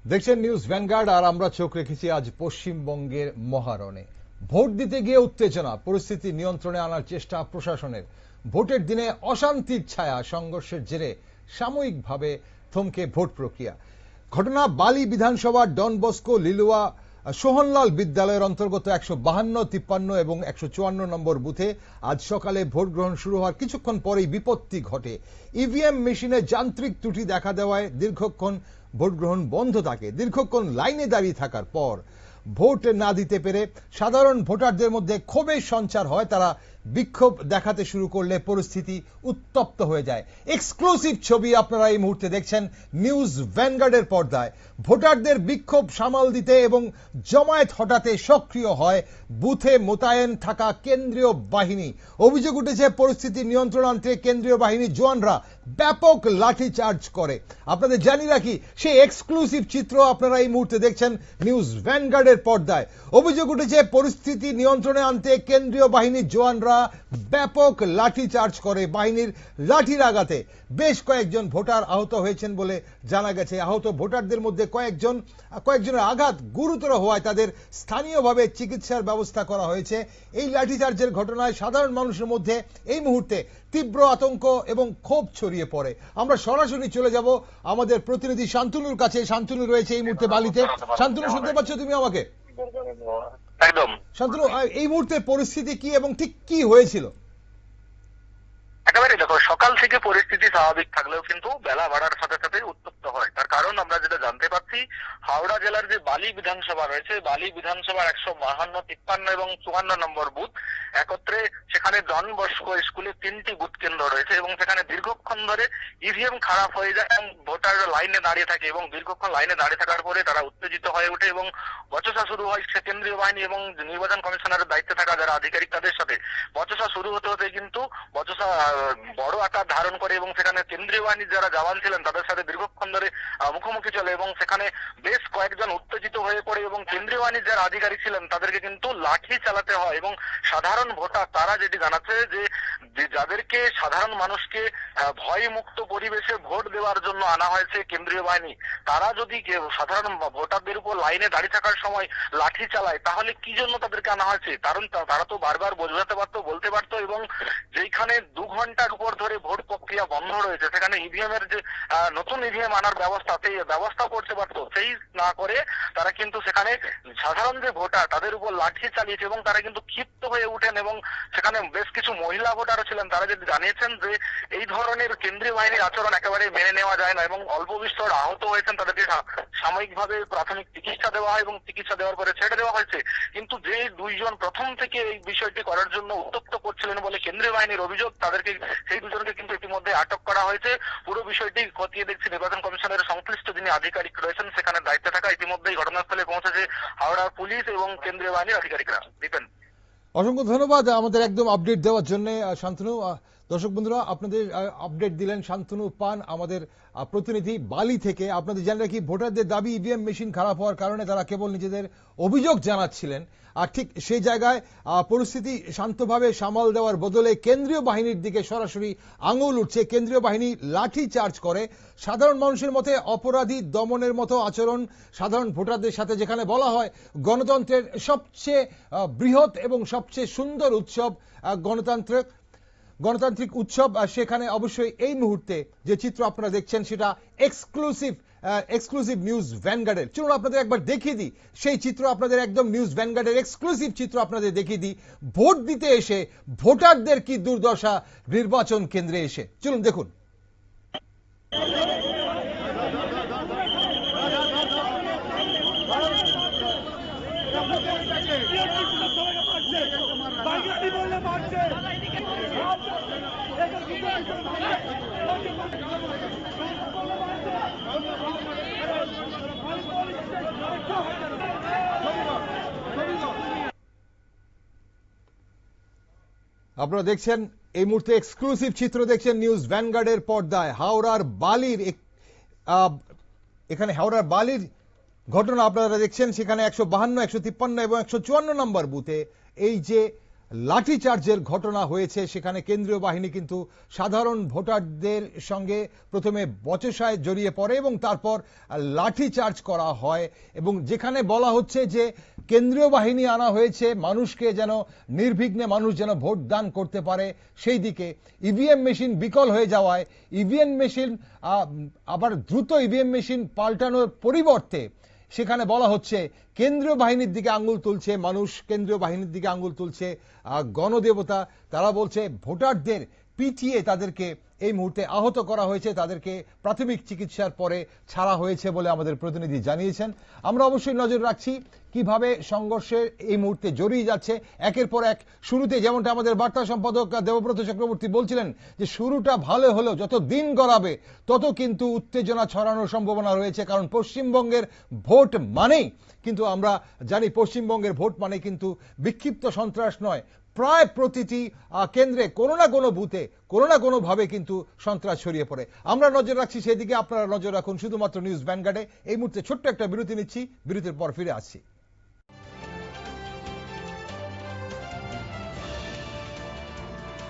দেখছেন news vanguard, আর আমরা চোখ রেখেছি আজ পশ্চিমবঙ্গের মহারণে। ভোট দিতে গিয়ে উত্তেজনা, পরিস্থিতি নিয়ন্ত্রণে আনার চেষ্টা প্রশাসনের। ভোটের দিনে অশান্তির ছায়া, সংঘর্ষের জেরে সাময়িকভাবে থমকে ভোট প্রক্রিয়া। ঘটনা বালি বিধানসভার ডন বস্কো লিলুয়া সোহনলাল বিদ্যালয়ের অন্তর্গত 152, 53 এবং 154 নম্বর বুথে আজ সকালে ভোট গ্রহণ শুরু হওয়ার কিছুক্ষণ পরেই বিপত্তি ঘটে। ইভিএম মেশিনে যান্ত্রিক ত্রুটি দেখা দেওয়ায় দীর্ঘক্ষণ ভোট গ্রহণ বন্ধ থাকে। দীর্ঘক্ষণ লাইনে দাঁড়িয়ে থাকার পর ভোট না দিতে পেরে সাধারণ ভোটারদের মধ্যে ক্ষোভের সঞ্চার হয়। তারা বিক্ষোভ দেখাতে শুরু করলে পরিস্থিতি উত্তপ্ত হয়ে যায়। এক্সক্লুসিভ ছবি আপনারা এই মুহূর্তে দেখছেন নিউজ ভ্যানগার্ডের পর্দায়। ভোটারদের বিক্ষোভ সামাল দিতে এবং জমায়েত হটাতে সক্রিয় হয় বুথে মোতায়েন থাকা কেন্দ্রীয় বাহিনী। অভিযোগ উঠেছে পরিস্থিতি নিয়ন্ত্রণ আনতে কেন্দ্রীয় বাহিনীর জওয়ানরা ব্যাপক লাঠিচার্জ করে। আপনাদের জানি রাখি, সেই এক্সক্লুসিভ চিত্র আপনারা এই মুহূর্তে দেখছেন নিউজ ভ্যানগার্ডের পর্দায়। অভিযোগ উঠেছে পরিস্থিতি নিয়ন্ত্রণে আনতে কেন্দ্রীয় বাহিনীর জওয়ানরা ব্যাপক লাঠিচার্জ করে। বাহিনীর লাঠির আঘাতে বেশ কয়েকজন ভোটার আহত হয়েছেন বলে জানা গেছে। আহত ভোটারদের মধ্যে কয়েকজনের আঘাত গুরুতর হওয়ায় তাদের স্থানীয়ভাবে চিকিৎসার ব্যবস্থা করা হয়েছে। এই লাঠিচার্জের ঘটনায় সাধারণ মানুষের মধ্যে এই মুহূর্তে তীব্র আতঙ্ক এবং ক্ষোভ ছড়িয়ে পড়ে। আমরা সরাসরি চলে যাব আমাদের প্রতিনিধি শান্তনুর কাছে। শান্তনু রয়েছে এই মুহূর্তে বালিতে। শান্তনু, শুনতে পাচ্ছ তুমি আমাকে? একদম। শান্তনু, এই মুহূর্তে পরিস্থিতি কি এবং ঠিক কি হয়েছিল? একেবারে দেখো, সকাল থেকে পরিস্থিতি স্বাভাবিক থাকলেও কিন্তু বেলা বাড়ার সাথে সাথে উত্তপ্ত হয়। তার কারণ আমরা যেটা জানতে পারছি, হাওড়া জেলার যে বালি বিধানসভা রয়েছে, বালি বিধানসভার 152, 53 এবং 54 নম্বর বুথ একত্রে, সেখানে ডন বস্কো স্কুলে 3টি বুথ কেন্দ্র রয়েছে এবং সেখানে দীর্ঘক্ষণ ধরে ইভিএম খারাপ হয়ে যায় এবং ভোটাররা লাইনে দাঁড়িয়ে থাকে এবং দীর্ঘক্ষণ লাইনে দাঁড়িয়ে থাকার পরে তারা উত্তেজিত হয়ে ওঠে এবং বচসা শুরু হয় সে কেন্দ্রীয় বাহিনী এবং নির্বাচন কমিশনারের দায়িত্বে থাকা যারা আধিকারিক তাদের সাথে। বচসা শুরু হতে হতে কিন্তু বচসা বড় আকার ধারণ করে এবং সেখানে কেন্দ্রীয় বাহিনীর যারা জওয়ান ছিলেন তাদের সাথে দীর্ঘক্ষণ ধরে মুখোমুখি চলে এবং সেখানে বেশ কয়েকজন উত্তেজিত হয়ে পড়ে এবং কেন্দ্রীয় বাহিনীর যারা আধিকারিক ছিলেন তাদেরকে কিন্তু লাঠি চালাতে হয়। এবং সাধারণ ভোটার তারা যেটি জানাচ্ছে যে যাদেরকে সাধারণ মানুষকে ভয়মুক্ত পরিবেশে ভোট দেওয়ার জন্য আনা হয়েছে কেন্দ্রীয় বাহিনী, তারা যদি সাধারণ ভোটারদের উপর লাইনে দাঁড়িয়ে থাকার সময় লাঠি চালায় তাহলে কি জন্য তাদেরকে আনা হয়েছে? কারণ তারা তো বারবার বোঝাতে পারতো, বলতে পারতো এবং যেখানে 2 ঘন্টার উপর ধরে ভোট প্রক্রিয়া বন্ধ রয়েছে সেখানে ইভিএম এর যে নতুন ইভিএম আনার ব্যবস্থা, সেই ব্যবস্থা করতে পারতো। সেই না করে তারা কিন্তু সেখানে সাধারণ যে ভোটার তাদের উপর লাঠি চালিয়েছে এবং তারা কিন্তু ক্ষিপ্ত হয়ে উঠেন এবং সেখানে বেশ কিছু মহিলা ভোটারও ছিলেন। তারা যদি জানিয়েছেন যে এই ধরনের কেন্দ্রীয় বাহিনীর আচরণ একেবারে মেনে নেওয়া যায় না এবং অল্প বিস্তর আহত হয়েছেন, তাদেরকে সাময়িকভাবে প্রাথমিক চিকিৎসা দেওয়া হয় এবং চিকিৎসা দেওয়ার পরে ছেড়ে দেওয়া হয়েছে। কিন্তু যে 2 জন প্রথম থেকে এই বিষয়টি করার জন্য উত্তপ্ত করছিলেন বলে কেন্দ্রীয় বাহিনীর অভিযোগ, তাদেরকে সেই 2 জনকে কিন্তু ইতিমধ্যে আটক করা হয়েছে। পুরো বিষয়টি খতিয়ে দেখছে নির্বাচন কমিশনের সংশ্লিষ্ট যিনি আধিকারিক রয়েছেন, সেখানে দায়িত্বে থাকা ইতিমধ্যেই ঘটনাস্থলে পৌঁছেছে হাওড়ার পুলিশ এবং কেন্দ্রীয় বাহিনীর আধিকারিকরা। দীপেন, অসংখ্য ধন্যবাদ আমাদের একদম আপডেট দেওয়ার জন্য শান্তনু। দর্শক বন্ধুরা, আপনাদের আপডেট দিলেন শান্তনু পান, আমাদের প্রতিনিধি বালি থেকে। আপনাদের জানেন কি, ভোটারদের দাবি ইভিএম মেশিন খারাপ হওয়ার কারণে তারা কেবল নিজেদের অভিযোগ জানাচ্ছিলেন। আর ঠিক সেই জায়গায় পরিস্থিতি শান্তভাবে সামাল দেওয়ার বদলে কেন্দ্রীয় বাহিনীর দিকে সরাসরি আঙুল উঠছে। কেন্দ্রীয় বাহিনী লাঠি চার্জ করে। সাধারণ মানুষের মতে অপরাধী দমনের মতো আচরণ সাধারণ ভোটারদের সাথে, যেখানে বলা হয় গণতন্ত্রের সবচেয়ে বৃহৎ এবং সবচেয়ে সুন্দর উৎসব গণতান্ত্রিক উৎসব, সেখানে অবশ্যই এই মুহূর্তে যে চিত্র আপনারা দেখছেন সেটা এক্সক্লুসিভ নিউজ ভ্যানগার্ডের। চলুন আপনাদের একবার দেখিয়ে দিই সেই চিত্র। আপনাদের একদম নিউজ ভ্যানগার্ডের এক্সক্লুসিভ চিত্র আপনাদের দেখিয়ে দিই। ভোট দিতে এসে ভোটারদের কি দুর্দশা নির্বাচন কেন্দ্রে এসে, চলুন দেখুন। আপনারা দেখছেন এই মুহূর্তে এক্সক্লুসিভ চিত্র দেখছেন নিউজ ভ্যানগার্ডের পর্দায়। এখানে হাওড়ার বালির ঘটনা আপনারা দেখছেন। সেখানে 152, 153 এবং 154 নম্বর বুথে এই যে লাঠিচার্জের ঘটনা হয়েছে। সেখানে কেন্দ্রীয় বাহিনী কিন্তু সাধারণ ভোটারদের সঙ্গে প্রথমে বচসায় জড়িয়ে পড়ে এবং তারপর লাঠিচার্জ করা হয়, এবং যেখানে বলা হচ্ছে যে কেন্দ্রীয় বাহিনী আনা হয়েছে মানুষকে যেন নির্বিঘ্নে মানুষ যেন ভোট দান করতে পারে, সেই দিকে ইভিএম মেশিন বিকল হয়ে যাওয়ায় ইভিএম মেশিন আবার দ্রুত ইভিএম মেশিন পাল্টানোর পরিবর্তে সেখানে বলা হচ্ছে কেন্দ্রীয় বাহিনীর দিকে আঙ্গুল তুলছে মানুষ, কেন্দ্রীয় বাহিনীর দিকে আঙ্গুল তুলছে গণদেবতা। তারা বলছে ভোটারদের পিটিয়ে তাদেরকে এই মুহূর্তে আহত করা হয়েছে, তাদেরকে প্রাথমিক চিকিৎসার পরে ছাড়া হয়েছে বলে আমাদের প্রতিনিধি জানিয়েছেন। আমরা অবশ্যই নজর রাখছি কিভাবে সংঘর্ষে এই মুহূর্তে জড়িয়ে যাচ্ছে একের পর এক। শুরুতে যেমনটা আমাদের বার্তা সম্পাদক দেবব্রত চক্রবর্তী বলছিলেন যে শুরুটা ভালো হলেও যত দিন গড়াবে তত কিন্তু উত্তেজনা ছড়ানোর সম্ভাবনা রয়েছে, কারণ পশ্চিমবঙ্গের ভোট মানেই কিন্তু আমরা জানি পশ্চিমবঙ্গের ভোট মানে কিন্তু বিক্ষিপ্ত সন্ত্রাস নয়, প্রায় প্রতিটি কেন্দ্রে কোনো না কোনো বুথে কোনো না কোনো ভাবে কিন্তু সন্ত্রাস ছড়িয়ে পড়ে। আমরা নজর রাখছি সেদিকে, আপনারা নজর রাখুন শুধুমাত্র নিউজ ভ্যানগার্ডে। এই মুহূর্তে ছোট্ট একটা বিরতি নিচ্ছি, বিরতির পর ফিরে আসছি।